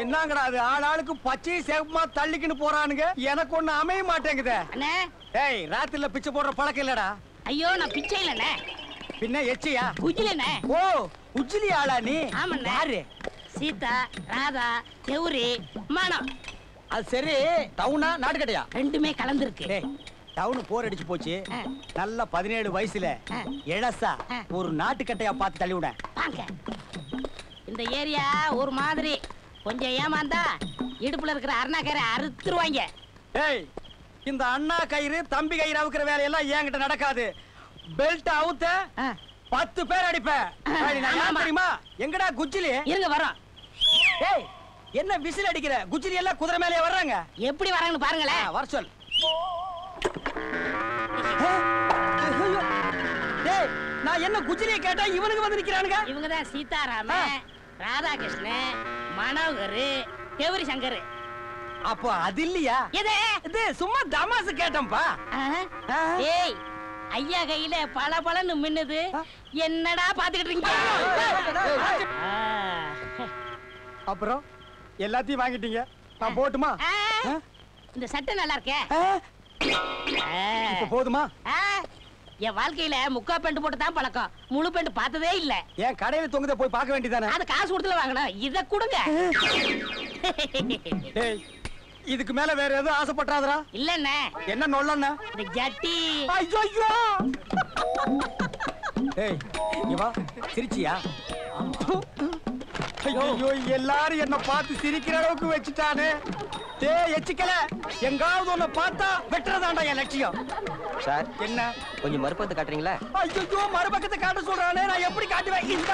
என்னங்கடா அது ஆளாளுக்கு பச்சை சேவமா தள்ளிக்கின்னு போறானுங்க. எனக்கு ஒண்ணு அமைய மாட்டேங்குதே. அண்ணே ஏய், ராத்திரில பிச்சை போடுற பழக்கம் இல்லடா. ஐயோ நான் பிச்சை இல்லண்ணே, பின்ன எச்சியா? உஜிலண்ணே. ஓ, உஜ்ஜிலி ஆளா நீ? ஆமாண்ணே. யாரு? சீதா, ராதா, கௌரி, மானம். அது சரி, டவுனா நாட்டுக்கட்டையா? ரெண்டுமே கலந்துருக்கு. டேய், டவுன் போர் அடிச்சு போச்சு. நல்ல 17 வயசுல இளசா ஒரு நாட்டுக்கட்டையா பார்த்து தள்ளி விட. வாங்க. இந்த ஏரியா ஒரு மாதிரி, கொஞ்சம் ஏமாந்தா இடுப்புல இருக்கிற அருணாக்கரை அறுத்துருவாங்க. ஏய், இந்த அண்ணா கயிறு தம்பி கயிறு அவுக்கிற வேலையெல்லாம் என்கிட்ட நடக்காது. பெல்ட் அவுத்த 10 பேர் அடிப்பேன். தெரியுமா? எங்கடா குஜ்ஜிலி? இருங்க வரோம். ஏய், என்ன விசில் அடிக்கிற? குஜ்ஜிலி எல்லாம் குதிரை மேலே வர்றாங்க. எப்படி வராங்கன்னு பாருங்களேன். வர சொல். டேய், நான் என்ன குஜ்ஜிலியை கேட்டா இவனுக்கு வந்து நிக்கிறானுங்க. இவங்கதான் சீதாராமன், ராதாகிருஷ்ணன், மனோகர், கௌரி சங்கர். அப்போ அது இல்லையா? இது சும்மா தமாசு கேட்டம்பா. ஏய், ஐயா கையில பல பலன்னு மின்னுது, என்னடா பாத்துக்கிட்டு இருக்கீங்க? அப்புறம் எல்லாத்தையும் வாங்கிட்டீங்க, நான் போட்டுமா? இந்த சட்டை நல்லா இருக்கே. இப்ப போதுமா? என் வாழ்க்கையில முக்கா பெண்ட் போட்டு தான் பழக்கம், முழு பெண்ட் பார்த்ததே இல்ல. என் கடையில தொங்குத போய் பார்க்க வேண்டியதானே? அது காசு கொடுத்துல வாங்கணும், இத கொடுங்க. ஏய், இதுக்கு மேல வேற எதுவும் ஆசைப்பட்டாதரா? இல்லண்ணே. என்ன நொல்லண்ணா? இந்த ஜட்டி. ஐயோ ஐயோ. ஏய், இங்க வா. சிரிச்சியா? ஐயோ, எல்லாரும் என்ன பார்த்து சிரிக்கிற அளவுக்கு வச்சுட்டானே. டேய் எச்சிக்கல, எங்காவது ஒண்ணு பார்த்தா வெட்டுறதாண்டா என் லட்சியம். சார், என்ன கொஞ்சம் மறுபக்கத்தை காட்டுறீங்களா? ஐயோ, மறுபக்கத்தை காட்ட சொல்றானே, நான் எப்படி காட்டுவேன்? இந்த